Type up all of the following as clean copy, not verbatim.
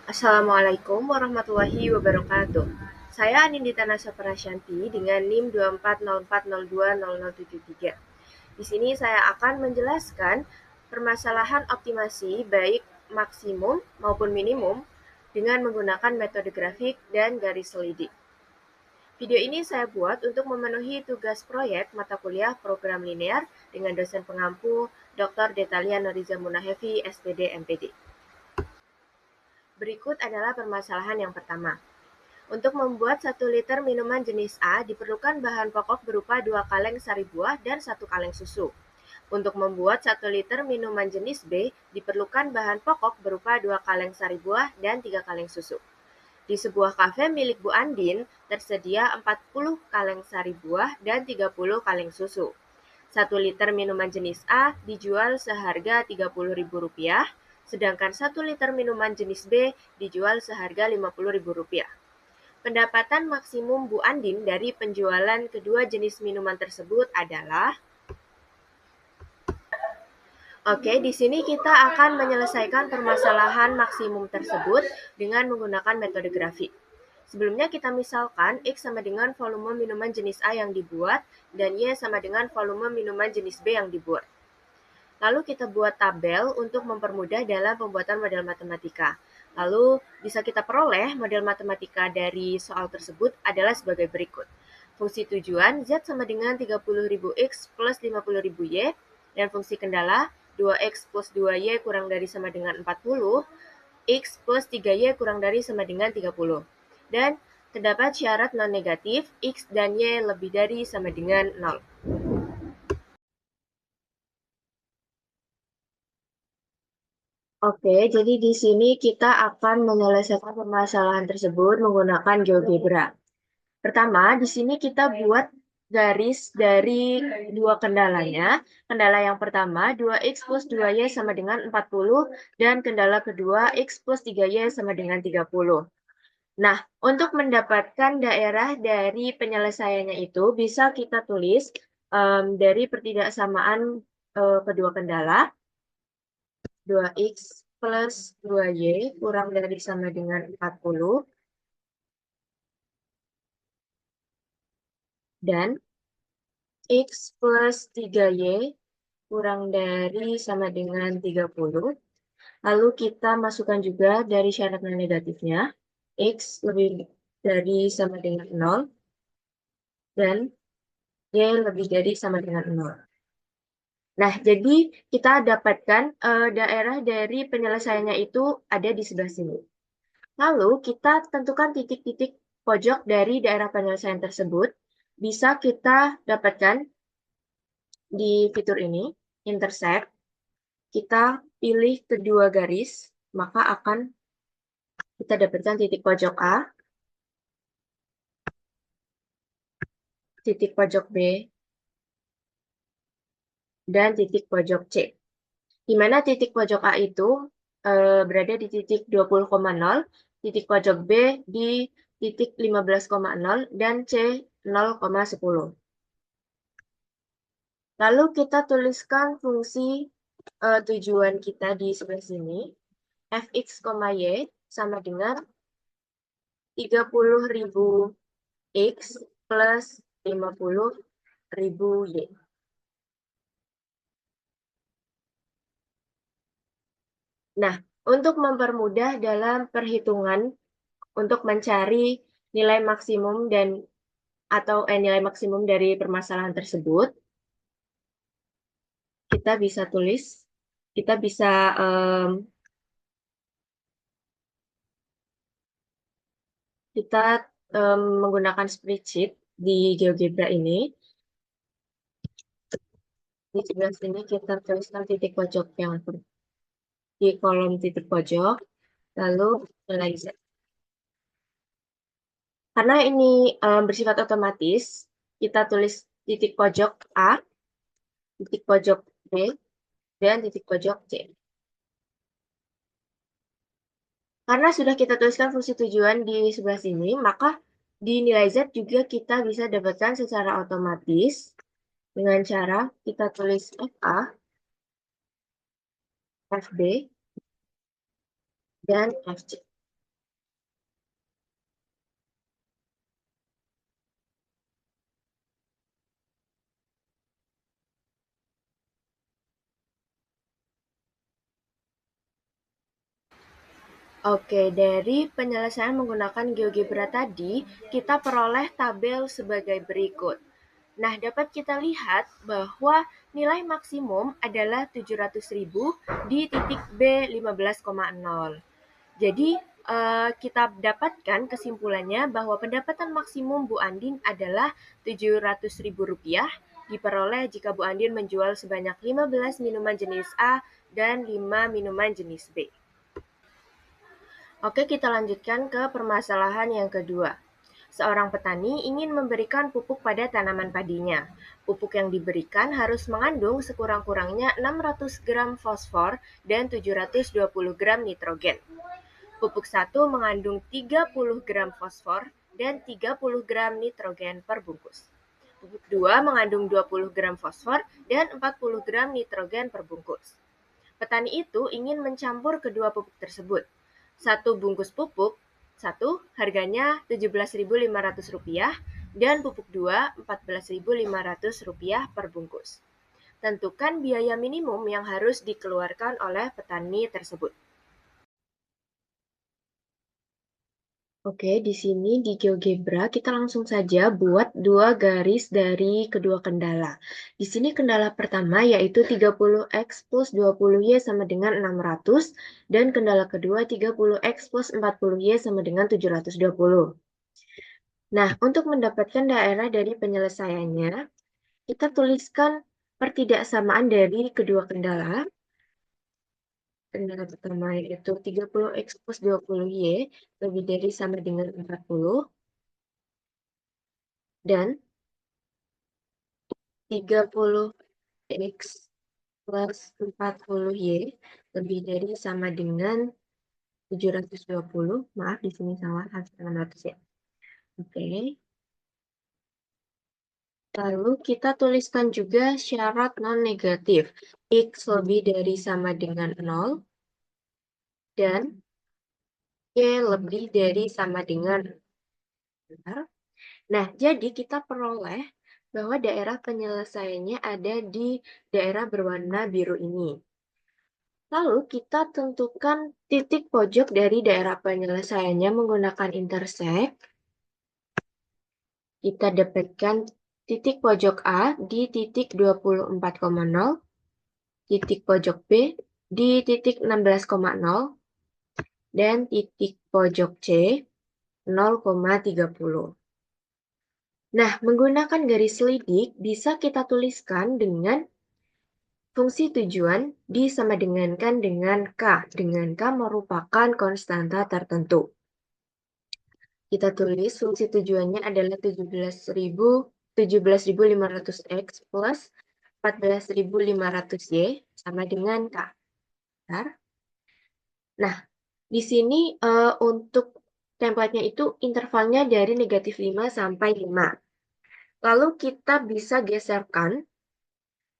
Assalamualaikum warahmatullahi wabarakatuh. Saya Anindita Nasya Prasyanti dengan NIM 24040200073. Di sini saya akan menjelaskan permasalahan optimasi baik maksimum maupun minimum dengan menggunakan metode grafik dan garis selidik. Video ini saya buat untuk memenuhi tugas proyek mata kuliah program linear dengan dosen pengampu Dr. Detalia Noriza Munahevi, SPD MPD. Berikut adalah permasalahan yang pertama. Untuk membuat 1 liter minuman jenis A diperlukan bahan pokok berupa 2 kaleng sari buah dan 1 kaleng susu. Untuk membuat 1 liter minuman jenis B diperlukan bahan pokok berupa 2 kaleng sari buah dan 3 kaleng susu. Di sebuah kafe milik Bu Andin tersedia 40 kaleng sari buah dan 30 kaleng susu. 1 liter minuman jenis A dijual seharga Rp30.000, sedangkan 1 liter minuman jenis B dijual seharga Rp50.000. Pendapatan maksimum Bu Andin dari penjualan kedua jenis minuman tersebut adalah. Oke, di sini kita akan menyelesaikan permasalahan maksimum tersebut dengan menggunakan metode grafik. Sebelumnya kita misalkan X sama dengan volume minuman jenis A yang dibuat dan Y sama dengan volume minuman jenis B yang dibuat. Lalu kita buat tabel untuk mempermudah dalam pembuatan model matematika. Lalu bisa kita peroleh model matematika dari soal tersebut adalah sebagai berikut. Fungsi tujuan Z sama dengan 30.000 X plus 50.000 Y, dan fungsi kendala 2X plus 2Y kurang dari sama dengan 40, X plus 3Y kurang dari sama dengan 30. Dan terdapat syarat non-negatif, X dan Y lebih dari sama dengan 0. Oke, jadi di sini kita akan menyelesaikan permasalahan tersebut menggunakan GeoGebra. Pertama, di sini kita buat garis dari dua kendalanya. Kendala yang pertama, 2X plus 2Y sama dengan 40, dan kendala kedua, X plus 3Y sama dengan 30. Nah, untuk mendapatkan daerah dari penyelesaiannya itu, bisa kita tulis dari pertidaksamaan kedua kendala. 2X plus 2Y kurang dari sama dengan 40, dan X plus 3Y kurang dari sama dengan 30. Lalu kita masukkan juga dari syarat non-negatifnya, X lebih dari sama dengan 0, dan Y lebih dari sama dengan 0. Nah, jadi kita dapatkan daerah dari penyelesaiannya itu ada di sebelah sini. Lalu kita tentukan titik-titik pojok dari daerah penyelesaian tersebut. Bisa kita dapatkan di fitur ini, intersect. Kita pilih kedua garis, maka akan kita dapatkan titik pojok A, titik pojok B, dan titik pojok C. Di mana titik pojok A itu berada di titik 20,0, titik pojok B di titik 15,0, dan C 0,10. Lalu kita tuliskan fungsi tujuan kita di sebelah sini, fx, y sama dengan 30.000 X plus 50.000 Y. Nah, untuk mempermudah dalam perhitungan untuk mencari nilai maksimum dan atau nilai maksimum dari permasalahan tersebut, kita bisa tulis, kita bisa kita menggunakan spreadsheet di GeoGebra ini. Di sebelah sini kita tuliskan titik pojok yang di kolom titik pojok, lalu nilai Z. Karena ini bersifat otomatis, kita tulis titik pojok A, titik pojok B, dan titik pojok C. Karena sudah kita tuliskan fungsi tujuan di sebelah sini, maka di nilai Z juga kita bisa dapatkan secara otomatis dengan cara kita tulis FA, FB, dan FC. Oke, dari penyelesaian menggunakan GeoGebra tadi, kita peroleh tabel sebagai berikut. Nah, dapat kita lihat bahwa nilai maksimum adalah 700.000 di titik B 15,0. Jadi, kita dapatkan kesimpulannya bahwa pendapatan maksimum Bu Andin adalah Rp700.000 diperoleh jika Bu Andin menjual sebanyak 15 minuman jenis A dan 5 minuman jenis B. Oke, kita lanjutkan ke permasalahan yang kedua. Seorang petani ingin memberikan pupuk pada tanaman padinya. Pupuk yang diberikan harus mengandung sekurang-kurangnya 600 gram fosfor dan 720 gram nitrogen. Pupuk 1 mengandung 30 gram fosfor dan 30 gram nitrogen per bungkus. Pupuk 2 mengandung 20 gram fosfor dan 40 gram nitrogen per bungkus. Petani itu ingin mencampur kedua pupuk tersebut. Satu bungkus pupuk 1 harganya Rp17.500 dan pupuk 2 Rp14.500 per bungkus. Tentukan biaya minimum yang harus dikeluarkan oleh petani tersebut. Oke, di sini di GeoGebra kita langsung saja buat dua garis dari kedua kendala. Di sini kendala pertama yaitu 30x plus 20y sama dengan 600 dan kendala kedua 30x plus 40y sama dengan 720. Nah, untuk mendapatkan daerah dari penyelesaiannya, kita tuliskan pertidaksamaan dari kedua kendala. Kendala pertama yaitu 30x plus 20y lebih dari sama dengan 40 dan 30x plus 40y lebih dari sama dengan 720. Maaf, di sini salah, harus 600 ya. Oke. Lalu kita tuliskan juga syarat non-negatif. X lebih dari sama dengan 0 dan Y lebih dari sama dengan 0. Nah, jadi kita peroleh bahwa daerah penyelesaiannya ada di daerah berwarna biru ini. Lalu kita tentukan titik pojok dari daerah penyelesaiannya menggunakan intersect. Kita dapatkan titik pojok A di titik 24,0, titik pojok B di titik 16,0, dan titik pojok C 0,30. Nah, menggunakan garis selidik bisa kita tuliskan dengan fungsi tujuan disama dengankan dengan K, dengan K merupakan konstanta tertentu. Kita tulis fungsi tujuannya adalah 17.500x plus 14.500y sama dengan K. Bentar. Nah, di sini untuk template-nya itu intervalnya dari negatif 5 sampai 5. Lalu kita bisa geserkan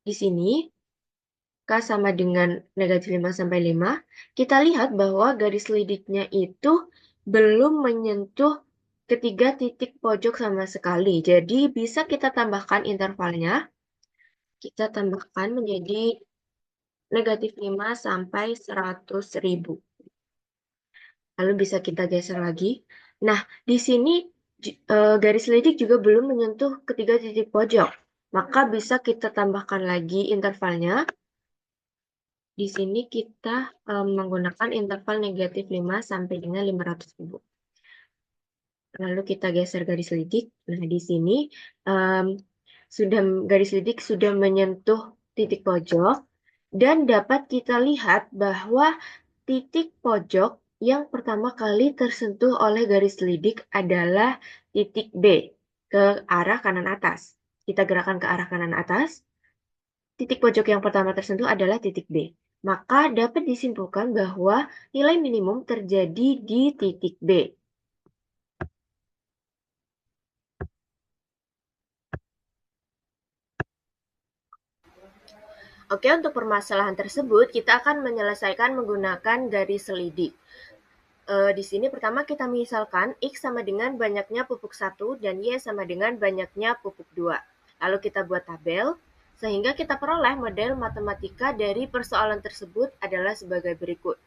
di sini K sama dengan negatif 5 sampai 5. Kita lihat bahwa garis lidiknya itu belum menyentuh ketiga titik pojok sama sekali. Jadi bisa kita tambahkan intervalnya. Kita tambahkan menjadi negatif 5 sampai 100.000. Lalu bisa kita geser lagi. Nah, di sini garis lidik juga belum menyentuh ketiga titik pojok. Maka bisa kita tambahkan lagi intervalnya. Di sini kita menggunakan interval negatif 5 sampai dengan 500.000. Lalu kita geser garis lidik. Nah, di sini garis lidik sudah menyentuh titik pojok dan dapat kita lihat bahwa titik pojok yang pertama kali tersentuh oleh garis lidik adalah titik B ke arah kanan atas. Kita gerakan ke arah kanan atas. Titik pojok yang pertama tersentuh adalah titik B. Maka dapat disimpulkan bahwa nilai minimum terjadi di titik B. Oke, untuk permasalahan tersebut kita akan menyelesaikan menggunakan garis selidik. Di sini pertama kita misalkan X sama dengan banyaknya pupuk 1 dan Y sama dengan banyaknya pupuk 2. Lalu kita buat tabel, sehingga kita peroleh model matematika dari persoalan tersebut adalah sebagai berikut.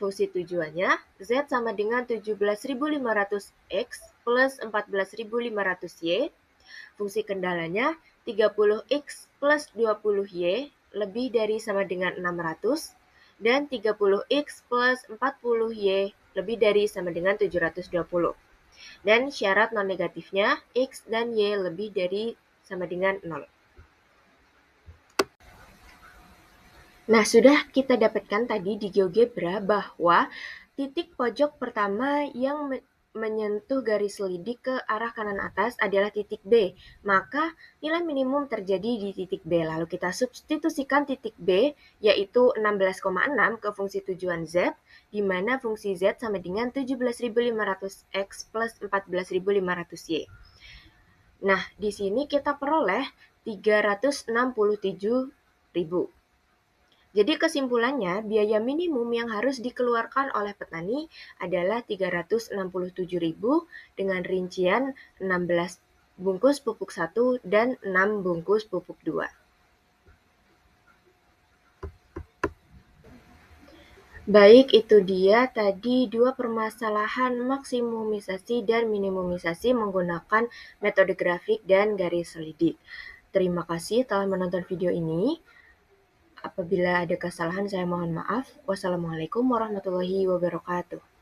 fungsi tujuannya, Z sama dengan 17.500X plus 14.500Y. Fungsi kendalanya, 30X plus 20Y lebih dari sama dengan 600, dan 30X plus 40Y lebih dari sama dengan 720. Dan syarat non-negatifnya, X dan Y lebih dari sama dengan 0. Nah, sudah kita dapatkan tadi di GeoGebra bahwa titik pojok pertama yang menyentuh garis lidik ke arah kanan atas adalah titik B. Maka nilai minimum terjadi di titik B. Lalu kita substitusikan titik B, yaitu 16,6 ke fungsi tujuan Z, di mana fungsi Z sama dengan 17.500X plus 14.500Y. Nah, di sini kita peroleh 367.000. Jadi kesimpulannya, biaya minimum yang harus dikeluarkan oleh petani adalah 367.000 dengan rincian 16 bungkus pupuk 1 dan 6 bungkus pupuk 2. Baik, itu dia tadi dua permasalahan maksimumisasi dan minimumisasi menggunakan metode grafik dan garis lidik. Terima kasih telah menonton video ini. Apabila ada kesalahan, saya mohon maaf. Wassalamualaikum warahmatullahi wabarakatuh.